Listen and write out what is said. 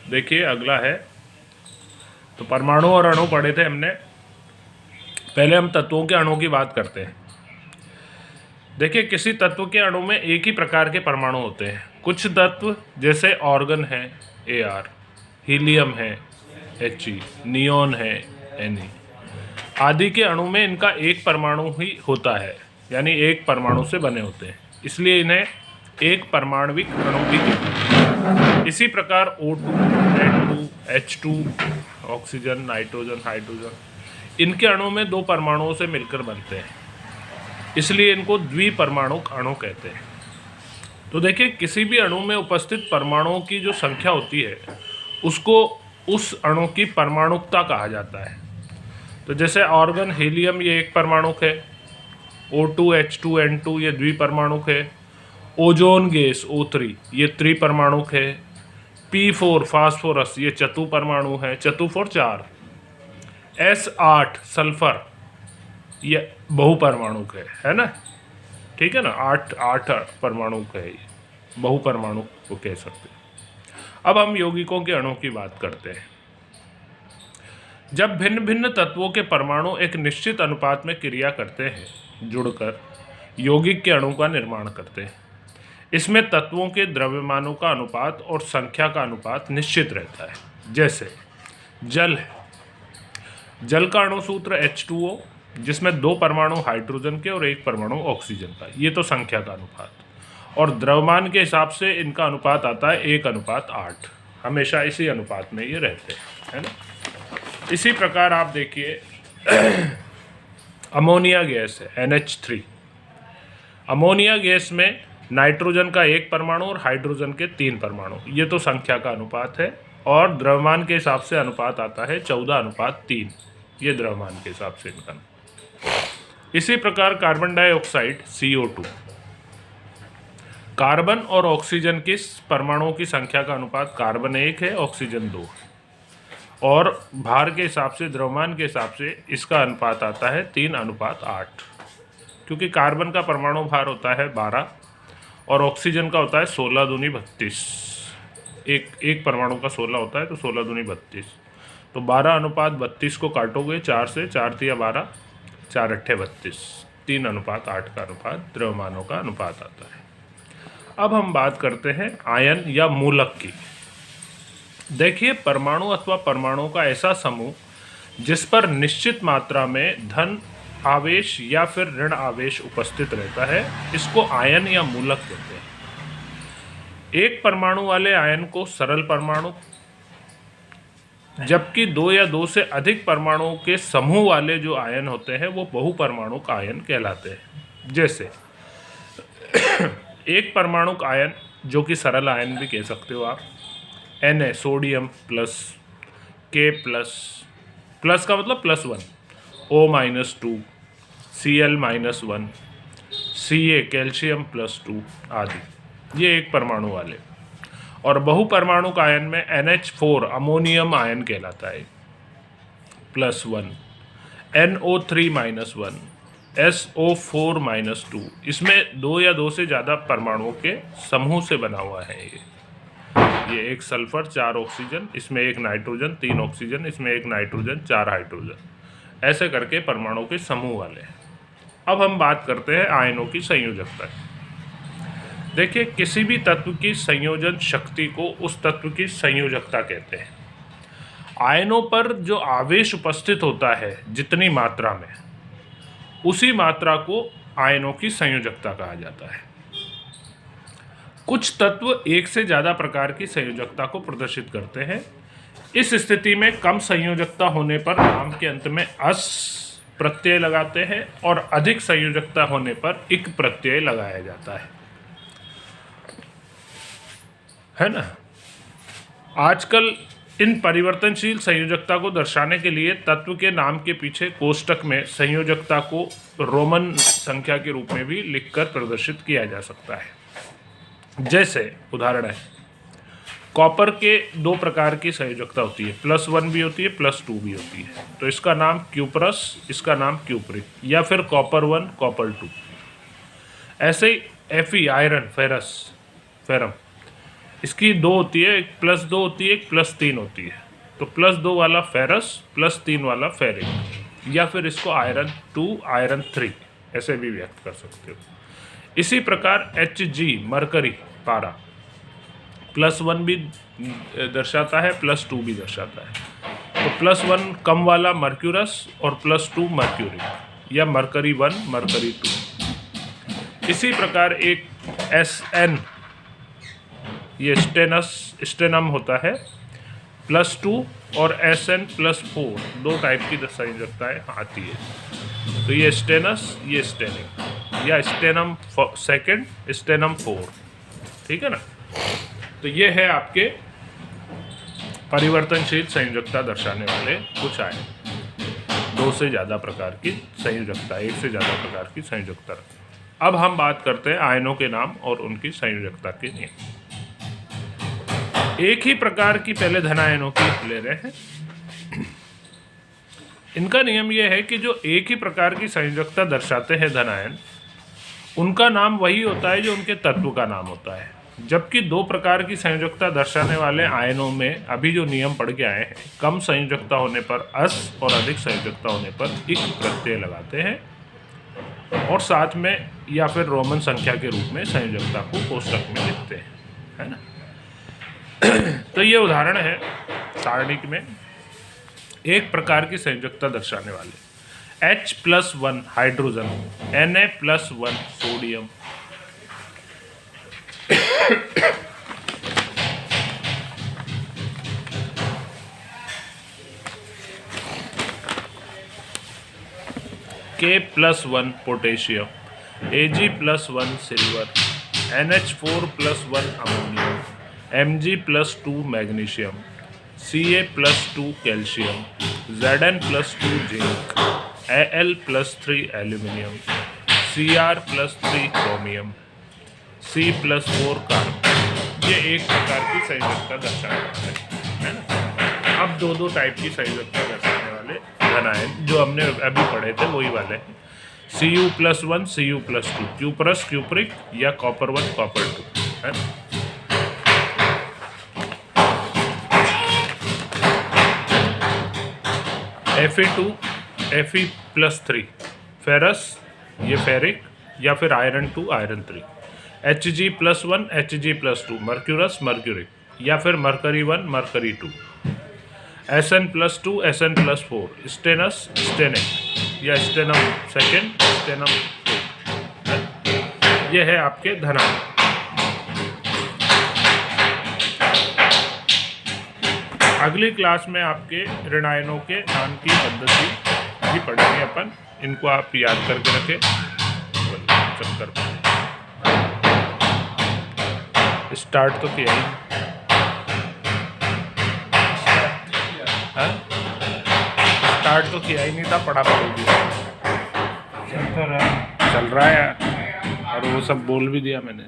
देखिए अगला है, तो परमाणु और अणु पढ़े थे हमने। पहले हम तत्वों के अणुओं की बात करते हैं। देखिए किसी तत्व के अणु में एक ही प्रकार के परमाणु होते हैं। कुछ तत्व जैसे ऑर्गन है Ar, हीलियम है He, नियोन है Ne आदि के अणु में इनका एक परमाणु ही होता है, यानी एक परमाणु से बने होते हैं, इसलिए इन्हें एक परमाणविक अणु भी कहते हैं। इसी प्रकार O2, N2, H2, oxygen, nitrogen, hydrogen, इनके अणु में दो परमाणुओं से मिलकर बनते हैं, इसलिए इनको द्विपरमाणुक अणु कहते हैं। तो देखिए किसी भी अणु में उपस्थित परमाणुओं की जो संख्या होती है उसको उस अणु की परमाणुकता कहा जाता है। तो जैसे ऑर्गन हीलियम ये एक परमाणुक है, O2, H2, N2 ये द्विपरमाणुक है, ओजोन गैस O3 ये त्रिपरमाणुक है, P4 फास्फोरस ये चतुपरमाणु है, चतुफोर 4, S8 सल्फर ये बहुपरमाणुक है ना, ठीक है ना, 8 परमाणु है, ये बहुपरमाणु को कह सकते हैं। अब हम यौगिकों के अणुओं की बात करते हैं। जब भिन्न भिन्न तत्वों के परमाणु एक निश्चित अनुपात में क्रिया करते हैं, जुड़कर यौगिक के अणु का निर्माण करते हैं। इसमें तत्वों के द्रव्यमानों का अनुपात और संख्या का अनुपात निश्चित रहता है। जैसे जल है, जल का अणु सूत्र H2O जिसमें दो परमाणु हाइड्रोजन के और एक परमाणु ऑक्सीजन का, ये तो संख्या का अनुपात, और द्रव्यमान के हिसाब से इनका अनुपात आता है 1:8, हमेशा इसी अनुपात में ये रहते हैं, है ना। इसी प्रकार आप देखिए अमोनिया गैस है NH3, अमोनिया गैस में नाइट्रोजन का एक परमाणु और हाइड्रोजन के 3 परमाणु, ये तो संख्या का अनुपात है, और द्रव्यमान के हिसाब से अनुपात आता है 14:3, ये द्रव्यमान के हिसाब से इनका। इसी प्रकार कार्बन डाइऑक्साइड CO2, कार्बन और ऑक्सीजन की परमाणुओं की संख्या का अनुपात कार्बन 1 है, ऑक्सीजन 2, और भार के हिसाब से, द्रव्यमान के हिसाब से इसका अनुपात आता है 3:8, क्योंकि कार्बन का परमाणु भार होता है 12 और ऑक्सीजन का होता है 16 दूनी 32, एक परमाणु का 16 होता है, तो 16 दूनी 32, तो 12:32 को काटोगे 4 से, 4 तिया 12, 4 अट्ठे 32, 3:8 का अनुपात द्रव्यमानों का अनुपात आता है। अब हम बात करते हैं आयन या मूलक की। देखिए परमाणु अथवा परमाणुओं का ऐसा समूह जिस पर निश्चित मात्रा में धन आवेश या फिर ऋण आवेश उपस्थित रहता है, इसको आयन या मूलक कहते हैं। एक परमाणु वाले आयन को सरल परमाणु, जबकि 2 या 2 से अधिक परमाणुओं के समूह वाले जो आयन होते हैं वो बहुपरमाणुक आयन कहलाते हैं। जैसे एक परमाणुक आयन जो कि सरल आयन भी कह सकते हो आप, Na sodium plus, K plus, plus का मतलब +1, O-2, Cl-1, Ca कैल्शियम +2 आदि, ये एक परमाणु वाले। और बहुपरमाणुक आयन में NH4 अमोनियम आयन कहलाता है, +1, NO3-1, SO4-2, इसमें 2 या 2 से ज़्यादा परमाणुओं के समूह से बना हुआ है ये एक सल्फर, 4 ऑक्सीजन, इसमें एक नाइट्रोजन, 3 ऑक्सीजन, इसमें एक नाइट्रोजन, 4 हाइड्रोजन, ऐसे करके परमाणुओं के समूह वाले हैं। अब हम बात करते हैं आयनों की संयोजकता की। देखिए किसी भी तत्व की संयोजन शक्ति को उस तत्व की संयोजकता कहते हैं। आयनों पर जो आवेश उपस्थित होता है जितनी मात्रा में, उसी मात्रा को आयनों की संयोजकता कहा जाता है। कुछ तत्व एक से ज़्यादा प्रकार की संयोजकता को प्रदर्शित करते हैं। इस स्थिति में कम संयोजकता होने पर नाम के अंत में अस प्रत्यय लगाते हैं और अधिक संयोजकता होने पर इक प्रत्यय लगाया जाता है ना। आजकल इन परिवर्तनशील संयोजकता को दर्शाने के लिए तत्व के नाम के पीछे कोष्टक में संयोजकता को रोमन संख्या के रूप में भी लिखकर प्रदर्शित किया जा सकता है। जैसे उदाहरण है, कॉपर के 2 प्रकार की संयोजकता होती है, +1 भी होती है, +2 भी होती है, तो इसका नाम क्यूपरस, इसका नाम क्यूपरिक, या फिर कॉपर 1 कॉपर 2। ऐसे ही Fe आयरन, फेरम, इसकी 2 होती है, एक +2 होती है, एक +3 होती है। तो +2 वाला फेरस, +3 वाला फेरिक, या फिर इसको आयरन 2 आयरन 3 ऐसे भी व्यक्त कर सकते हो। इसी प्रकार Hg मरकरी पारा +1 भी दर्शाता है, +2 भी दर्शाता है। तो +1 कम वाला मर्क्यूरस और +2 मर्क्यूरी या मरकरी 1 मरकरी 2। इसी प्रकार एक Sn ये स्टेनम होता है, +2 और Sn+4 2 टाइप की संयोजकताएं आती है। तो ये स्टेनस, ये स्टेनिक या स्टेनम सेकेंड, स्टेनम 4, ठीक है ना। तो ये है आपके परिवर्तनशील संयोजकता दर्शाने वाले कुछ आयन। 2 से ज़्यादा प्रकार की संयोजकता, 1 से ज़्यादा प्रकार की संयोजकता। अब हम बात करते हैं आयनों के नाम और उनकी संयोजकता के नियम। एक ही प्रकार की पहले धन आयनों की ले रहे हैं। इनका नियम यह है कि जो एक ही प्रकार की संयोजकता दर्शाते हैं धन आयन, उनका नाम वही होता है जो उनके तत्व का नाम होता है। जबकि 2 प्रकार की संयोजकता दर्शाने वाले आयनों में अभी जो नियम पढ़ के आए हैं, कम संयोजकता होने पर अस और अधिक संयोजकता होने पर इक प्रत्यय लगाते हैं और साथ में या फिर रोमन संख्या के रूप में संयोजकता को कोष्टक में लिखते हैं, है ना। तो ये उदाहरण है सारणिक में एक प्रकार की संयोजकता दर्शाने वाले H+1 hydrogen, Na+1 sodium, K+1 potassium, Ag+1 silver, NH4+1 ammonium, Mg+2 magnesium, Ca+2 calcium, Zn+2 zinc, Al+3 aluminium, Cr+3 chromium, C+4 carbon. ये एक प्रकार की संयोजकता दर्शाने वाले है ना। अब 2 टाइप की संयोजकता दर्शाने वाले धन आयन जो हमने अभी पढ़े थे वही वाले हैं। Cu+1 Cu+2, क्यूपरस क्यूपरिक या कॉपर 1 कॉपर 2, है ना। Fe2 Fe+3 फेरस, ये फेरिक या फिर iron 2 iron 3। Hg+1 Hg+2 mercurous mercuric या फिर mercury 1 mercury 2। Sn+2 Sn+4 stannous Stenik या स्टेनम सेकेंड स्टेनम 4। ये है आपके धन आयन। अगली क्लास में आपके ऋण आयनों के नाम की पद्धति भी पढ़ेंगे अपन। इनको आप याद करके रखें। चक्कर स्टार्ट तो किया ही, स्टार्ट तो किया ही नहीं था, पढ़ा पढ़ोगी चल रहा है और वो सब बोल भी दिया मैंने।